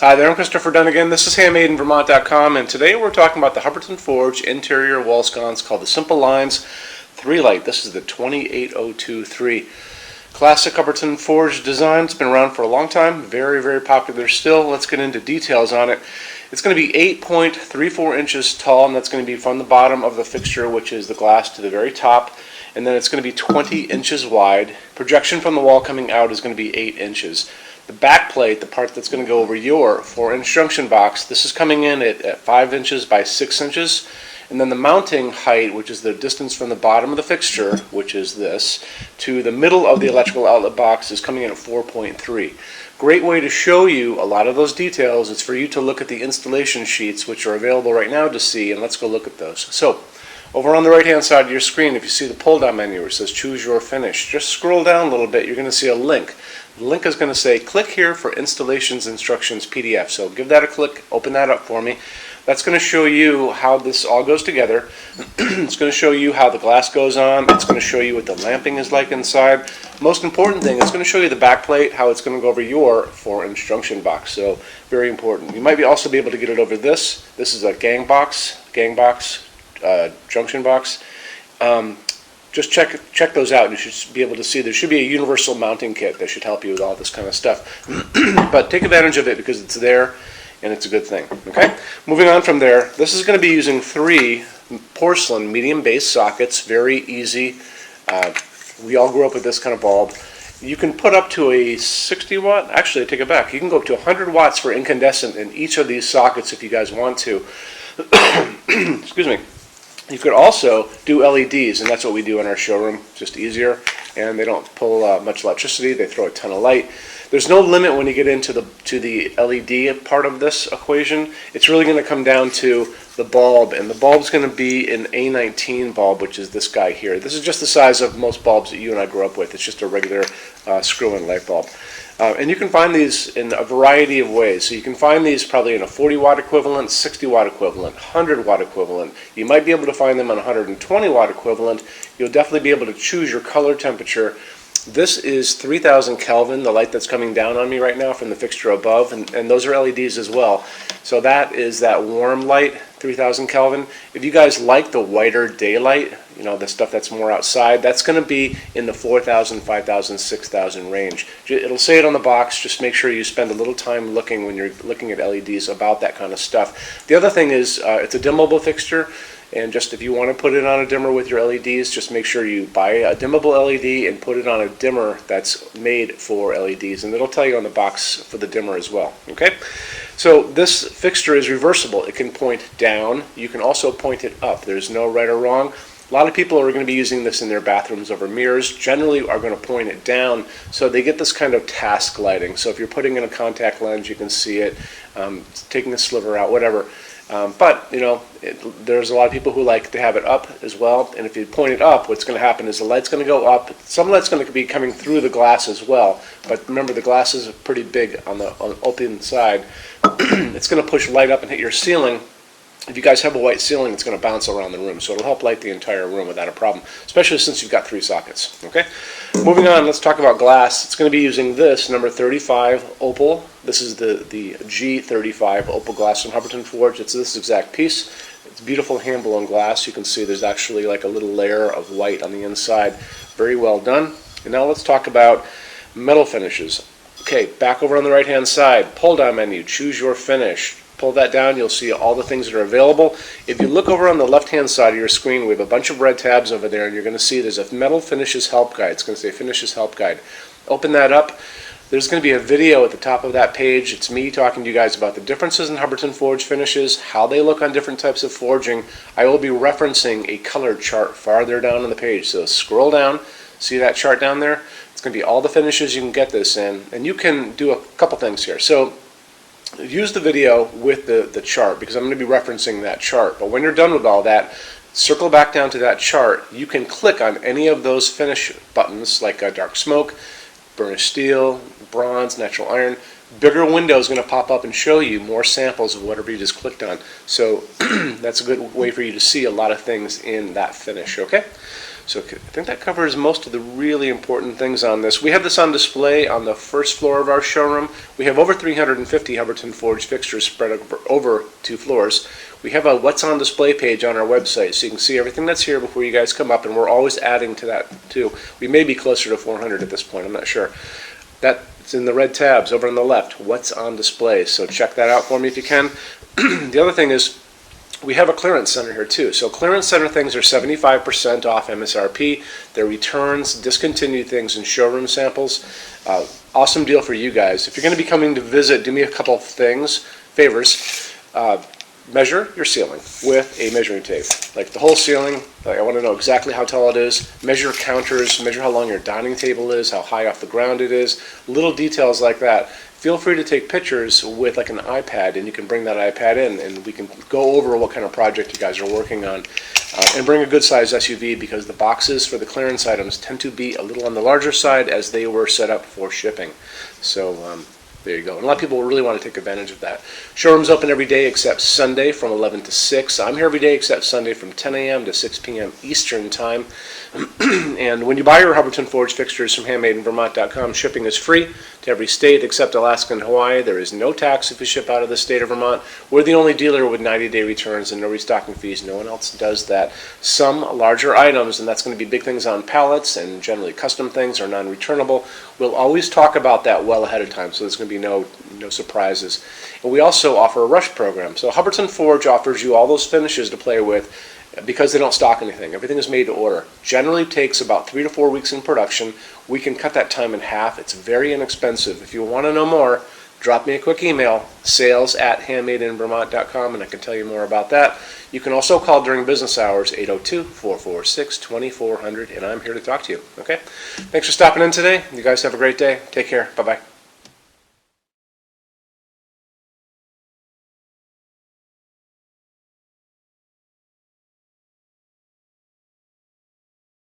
Hi there, I'm Christopher Dunn again. This is HandmadeInVermont.com, and today we're talking about the Hubbardton Forge interior wall sconce called the Simple Lines 3-Light. This is the 28023. Classic Hubbardton Forge design. It's been around for a long time. Very, very popular still. Let's get into details on it. It's going to be 8.34 inches tall, and that's going to be from the bottom of the fixture, which is the glass, to the very top. And then it's going to be 20 inches wide. Projection from the wall coming out is going to be 8 inches. The back plate, the part that's going to go over your 4-inch junction box, this is coming in at 5 inches by 6 inches. And then the mounting height, which is the distance from the bottom of the fixture, which is this, to the middle of the electrical outlet box, is coming in at 4.3. Great way to show you a lot of those details is for you to look at the installation sheets, which are available right now to see, and let's go look at those. So, over on the right-hand side of your screen, if you see the pull-down menu where it says Choose Your Finish, just scroll down a little bit, you're going to see a link. The link is going to say, click here for Installations Instructions PDF. So give that a click, open that up for me. That's going to show you how this all goes together. It's going to show you how the glass goes on. It's going to show you what the lamping is like inside. Most important thing, it's going to show you the back plate, how it's going to go over your 4-inch junction box. So very important. You might also be able to get it over this. This is a gang box junction box. Just check those out. You should be able to see there should be a universal mounting kit that should help you with all this kind of stuff. But take advantage of it because it's there and it's a good thing. Okay, moving on from there, this is going to be using 3 porcelain medium base sockets. Very easy. We all grew up with this kind of bulb. You can put up to a 60 watt, actually I take it back, you can go up to 100 watts for incandescent in each of these sockets if you guys want to. Excuse me. You could also do LEDs, and that's what we do in our showroom, just easier, and they don't pull much electricity, they throw a ton of light. There's no limit when you get into the LED part of this equation. It's really going to come down to the bulb, and the bulb's going to be an A19 bulb, which is this guy here. This is just the size of most bulbs that you and I grew up with. It's just a regular screw-in light bulb. And you can find these in a variety of ways. So you can find these probably in a 40 watt equivalent, 60 watt equivalent, 100 watt equivalent. You might be able to find them on 120 watt equivalent. You'll definitely be able to choose your color temperature. This is 3000 Kelvin, the light that's coming down on me right now from the fixture above, and those are LEDs as well. So that is that warm light, 3000 Kelvin. If you guys like the whiter daylight, you know, the stuff that's more outside, that's going to be in the 4000, 5000, 6000 range. It'll say it on the box. Just make sure you spend a little time looking when you're looking at LEDs about that kind of stuff. The other thing is it's a dimmable fixture, and just if you want to put it on a dimmer with your LEDs, just make sure you buy a dimmable LED and put it on a dimmer that's made for LEDs, and it'll tell you on the box for the dimmer as well. Okay, so this fixture is reversible. It can point down. You can also point it up. There's no right or wrong. A lot of people are going to be using this in their bathrooms over mirrors. Generally are going to point it down, so they get this kind of task lighting. So if you're putting in a contact lens, you can see it, taking a sliver out, whatever. But you know, there's a lot of people who like to have it up as well, and if you point it up, what's going to happen is the light's going to go up. Some light's going to be coming through the glass as well, but remember the glass is pretty big on the open side. It's going to push light up and hit your ceiling. If you guys have a white ceiling, it's going to bounce around the room, so it'll help light the entire room without a problem, especially since you've got 3 sockets. Okay, moving on, let's talk about glass. It's going to be using this number 35 opal. This is the G35 opal glass from Hubbardton Forge. It's this exact piece. It's beautiful hand-blown glass. You can see there's actually like a little layer of white on the inside. Very well done. And now let's talk about metal finishes. Okay, back over on the right-hand side, pull-down menu, choose your finish. Pull that down, you'll see all the things that are available. If you look over on the left-hand side of your screen, we have a bunch of red tabs over there, and you're going to see there's a Metal Finishes Help Guide. It's going to say Finishes Help Guide. Open that up. There's going to be a video at the top of that page. It's me talking to you guys about the differences in Hubbardton Forge finishes, how they look on different types of forging. I will be referencing a color chart farther down on the page. So scroll down, see that chart down there? It's going to be all the finishes you can get this in, and you can do a couple things here. So use the video with the chart, because I'm going to be referencing that chart. But when you're done with all that, circle back down to that chart. You can click on any of those finish buttons, like dark smoke, burnished steel, bronze, natural iron. Bigger window is going to pop up and show you more samples of whatever you just clicked on. So that's a good way for you to see a lot of things in that finish. Okay, So I think that covers most of the really important things on this. We have this on display on the first floor of our showroom. We have over 350 Hubbardton forged fixtures spread over 2 floors. We have a What's on Display page on our website, so you can see everything that's here before you guys come up, and we're always adding to that too. We may be closer to 400 at this point, I'm not sure. That's in the red tabs over on the left, What's on Display, so check that out for me if you can. The other thing is, we have a clearance center here too. So clearance center things are 75% off MSRP. They're returns, discontinued things, and showroom samples. Awesome deal for you guys. If you're going to be coming to visit, do me a couple of favors. Measure your ceiling with a measuring tape. Like the whole ceiling, I want to know exactly how tall it is. Measure counters, measure how long your dining table is, how high off the ground it is. Little details like that. Feel free to take pictures with like an iPad, and you can bring that iPad in and we can go over what kind of project you guys are working on. And bring a good size SUV, because the boxes for the clearance items tend to be a little on the larger side as they were set up for shipping. So there you go. And a lot of people really want to take advantage of that. Showroom's open every day except Sunday from 11 to 6. I'm here every day except Sunday from 10 a.m. to 6 p.m. Eastern Time. And when you buy your Hubbardton forged fixtures from HandmadeInVermont.com, shipping is free to every state except Alaska and Hawaii. There is no tax if you ship out of the state of Vermont. We're the only dealer with 90-day returns and no restocking fees. No one else does that. Some larger items, and that's going to be big things on pallets and generally custom things, are non-returnable. We'll always talk about that well ahead of time, so there's going to be no surprises. And we also offer a rush program. So Hubbardton Forge offers you all those finishes to play with, because they don't stock anything. Everything is made to order. Generally takes about 3 to 4 weeks in production. We can cut that time in half. It's very inexpensive. If you want to know more, drop me a quick email, sales@HandmadeInVermont.com, and I can tell you more about that. You can also call during business hours, 802-446-2400, and I'm here to talk to you. Okay? Thanks for stopping in today. You guys have a great day. Take care. Bye-bye.